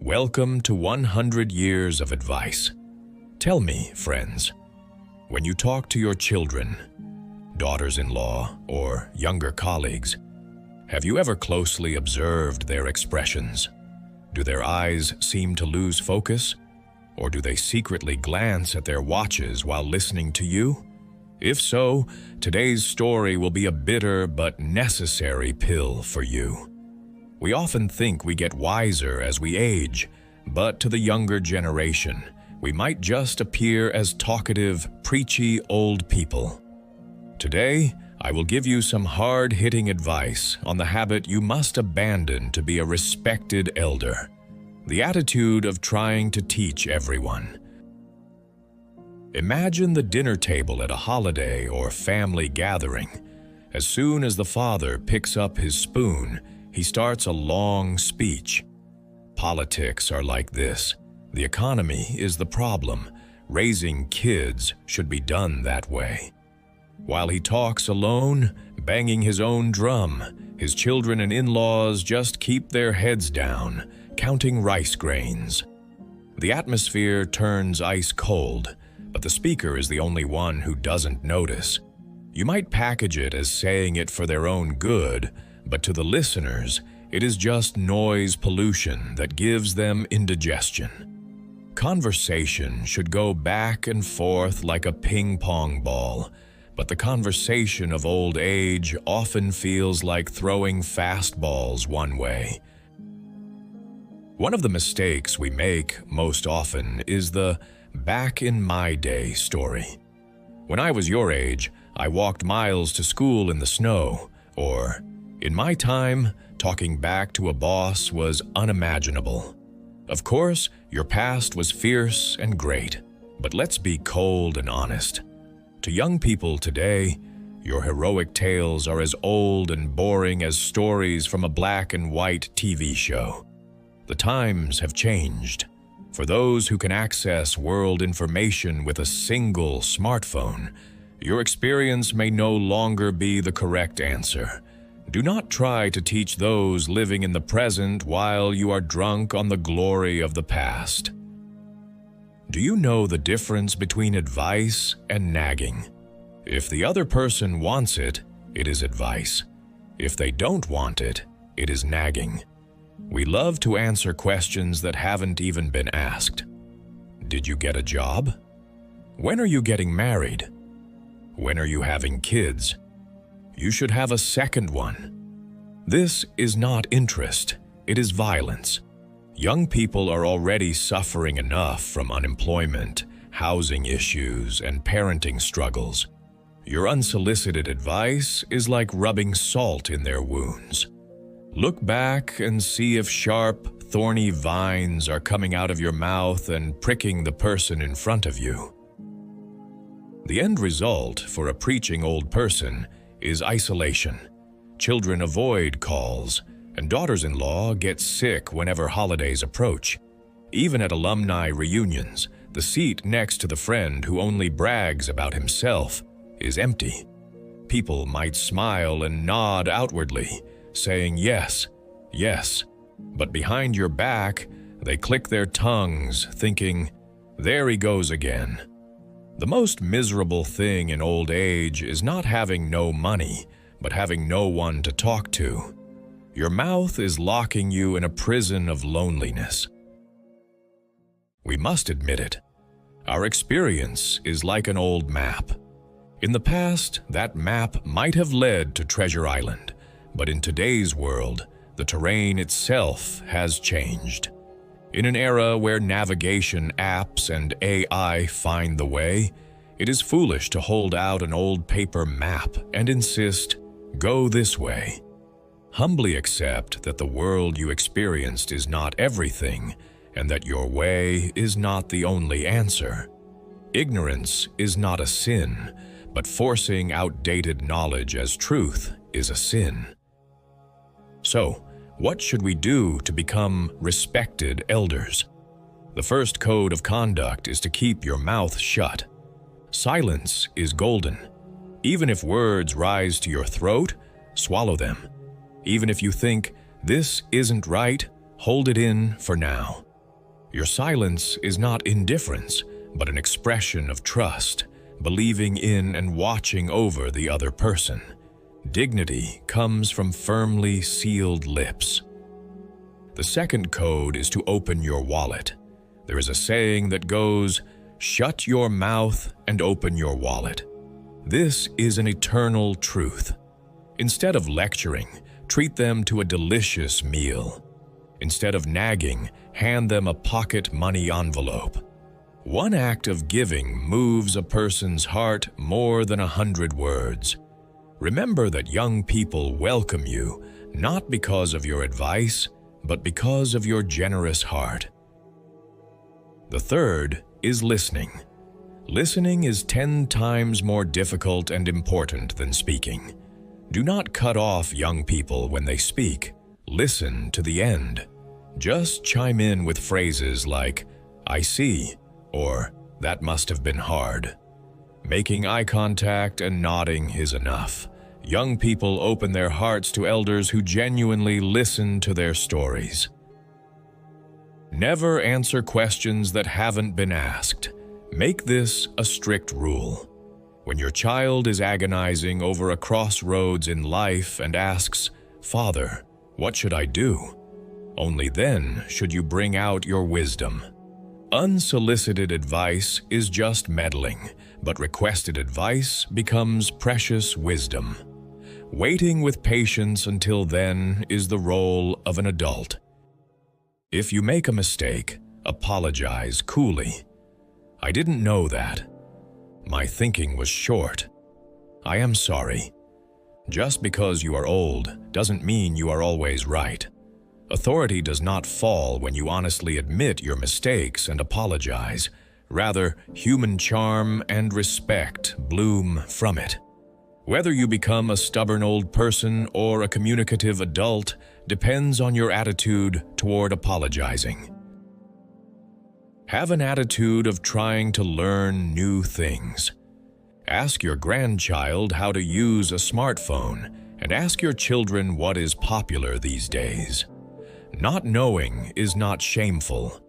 Welcome to 100 Years of Advice. Tell me, friends, when you talk to your children, daughters-in-law, or younger colleagues, have you ever closely observed their expressions? Do their eyes seem to lose focus? Or do they secretly glance at their watches while listening to you? If so, today's story will be a bitter but necessary pill for you. We often think we get wiser as we age, but to the younger generation, we might just appear as talkative, preachy old people. Today, I will give you some hard-hitting advice on the habit you must abandon to be a respected elder, the attitude of trying to teach everyone. Imagine the dinner table at a holiday or family gathering. As soon as the father picks up his spoon, he starts a long speech. Politics are like this. The economy is the problem. Raising kids should be done that way. While he talks alone, banging his own drum, his children and in-laws just keep their heads down, counting rice grains. The atmosphere turns ice cold, but the speaker is the only one who doesn't notice. You might package it as saying it for their own good, but to the listeners, it is just noise pollution that gives them indigestion. Conversation should go back and forth like a ping-pong ball, but the conversation of old age often feels like throwing fastballs one way. One of the mistakes we make most often is the back in my day story. When I was your age, I walked miles to school in the snow, or in my time, talking back to a boss was unimaginable. Of course, your past was fierce and great, but let's be cold and honest. To young people today, your heroic tales are as old and boring as stories from a black and white TV show. The times have changed. For those who can access world information with a single smartphone, your experience may no longer be the correct answer. Do not try to teach those living in the present while you are drunk on the glory of the past. Do you know the difference between advice and nagging? If the other person wants it, it is advice. If they don't want it, it is nagging. We love to answer questions that haven't even been asked. Did you get a job? When are you getting married? When are you having kids? You should have a second one. This is not interest, it is violence. Young people are already suffering enough from unemployment, housing issues, and parenting struggles. Your unsolicited advice is like rubbing salt in their wounds. Look back and see if sharp, thorny vines are coming out of your mouth and pricking the person in front of you. The end result for a preaching old person is isolation. Children avoid calls, and daughters-in-law get sick whenever holidays approach. Even at alumni reunions, the seat next to the friend who only brags about himself is empty. People might smile and nod outwardly, saying yes, yes, but behind your back, they click their tongues, thinking, "There he goes again." The most miserable thing in old age is not having no money, but having no one to talk to. Your mouth is locking you in a prison of loneliness. We must admit it. Our experience is like an old map. In the past, that map might have led to Treasure Island, but in today's world, the terrain itself has changed. In an era where navigation apps and AI find the way, it is foolish to hold out an old paper map and insist, "Go this way." Humbly accept that the world you experienced is not everything, and that your way is not the only answer. Ignorance is not a sin, but forcing outdated knowledge as truth is a sin. So, what should we do to become respected elders? The first code of conduct is to keep your mouth shut. Silence is golden. Even if words rise to your throat, swallow them. Even if you think, "This isn't right," hold it in for now. Your silence is not indifference, but an expression of trust, believing in and watching over the other person. Dignity comes from firmly sealed lips. The second code is to open your wallet. There is a saying that goes, "Shut your mouth and open your wallet." This is an eternal truth. Instead of lecturing, treat them to a delicious meal. Instead of nagging, hand them a pocket money envelope. One act of giving moves a person's heart more than 100 words. Remember that young people welcome you not because of your advice, but because of your generous heart. The third is listening. Listening is 10 times more difficult and important than speaking. Do not cut off young people when they speak. Listen to the end. Just chime in with phrases like, "I see," or "That must have been hard." Making eye contact and nodding is enough. Young people open their hearts to elders who genuinely listen to their stories. Never answer questions that haven't been asked. Make this a strict rule. When your child is agonizing over a crossroads in life and asks, "Father, what should I do?" only then should you bring out your wisdom. Unsolicited advice is just meddling, but requested advice becomes precious wisdom. Waiting with patience until then is the role of an adult. If you make a mistake, apologize coolly. "I didn't know that. My thinking was short. I am sorry." Just because you are old doesn't mean you are always right. Authority does not fall when you honestly admit your mistakes and apologize. Rather, human charm and respect bloom from it. Whether you become a stubborn old person or a communicative adult depends on your attitude toward apologizing. Have an attitude of trying to learn new things. Ask your grandchild how to use a smartphone, and ask your children what is popular these days. Not knowing is not shameful.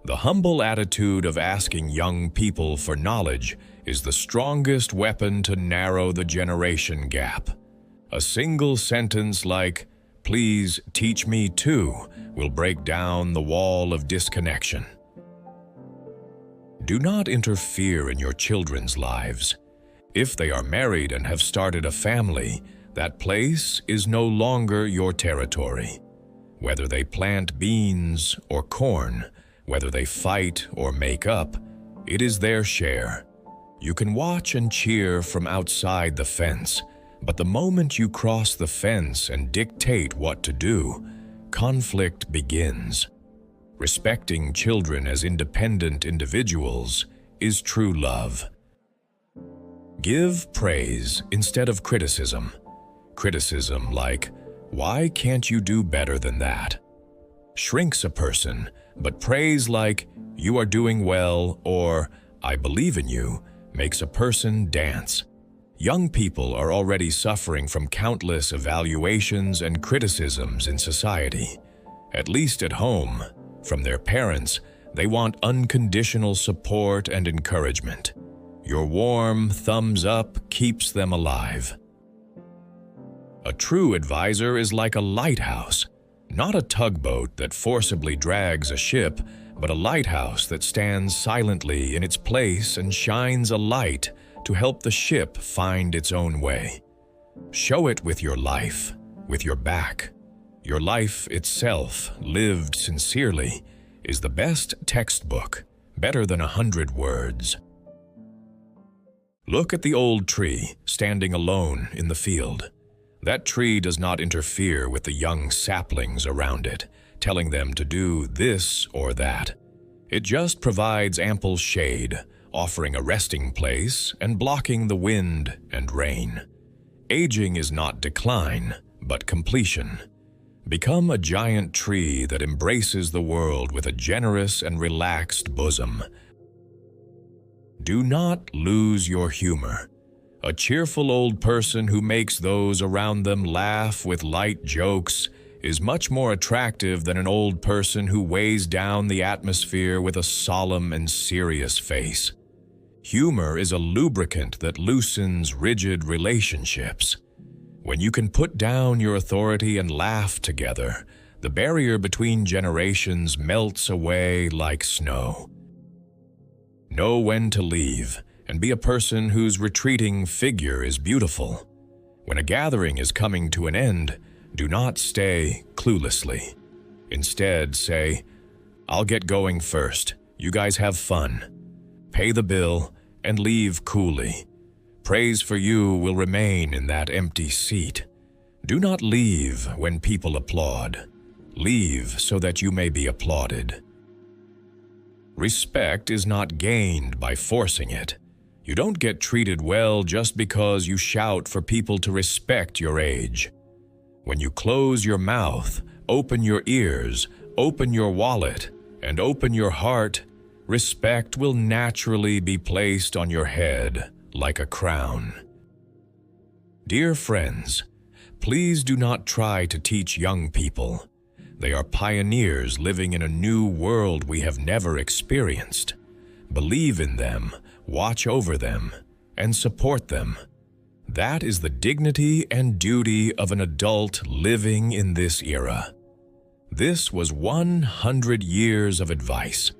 The humble attitude of asking young people for knowledge is the strongest weapon to narrow the generation gap. A single sentence like, "Please teach me too," will break down the wall of disconnection. Do not interfere in your children's lives. If they are married and have started a family, that place is no longer your territory. Whether they plant beans or corn, whether they fight or make up, it is their share. You can watch and cheer from outside the fence, but the moment you cross the fence and dictate what to do, conflict begins. Respecting children as independent individuals is true love. Give praise instead of criticism. Criticism like, "Why can't you do better than that?" shrinks a person, but praise like, "You are doing well," or "I believe in you," makes a person dance. Young people are already suffering from countless evaluations and criticisms in society. At least at home, from their parents, they want unconditional support and encouragement. Your warm thumbs up keeps them alive. A true advisor is like a lighthouse, not a tugboat that forcibly drags a ship, but a lighthouse that stands silently in its place and shines a light to help the ship find its own way. Show it with your life, with your back. Your life itself, lived sincerely, is the best textbook, better than 100 words. Look at the old tree standing alone in the field. That tree does not interfere with the young saplings around it, telling them to do this or that. It just provides ample shade, offering a resting place and blocking the wind and rain. Aging is not decline, but completion. Become a giant tree that embraces the world with a generous and relaxed bosom. Do not lose your humor. A cheerful old person who makes those around them laugh with light jokes is much more attractive than an old person who weighs down the atmosphere with a solemn and serious face. Humor is a lubricant that loosens rigid relationships. When you can put down your authority and laugh together, the barrier between generations melts away like snow. Know when to leave, and be a person whose retreating figure is beautiful. When a gathering is coming to an end, do not stay cluelessly. Instead, say, "I'll get going first. You guys have fun. Pay the bill and leave coolly. Praise for you will remain in that empty seat. Do not leave when people applaud. Leave so that you may be applauded." Respect is not gained by forcing it. You don't get treated well just because you shout for people to respect your age. When you close your mouth, open your ears, open your wallet, and open your heart, respect will naturally be placed on your head like a crown. Dear friends, please do not try to teach young people. They are pioneers living in a new world we have never experienced. Believe in them, watch over them, and support them. That is the dignity and duty of an adult living in this era. This was 100 years of advice.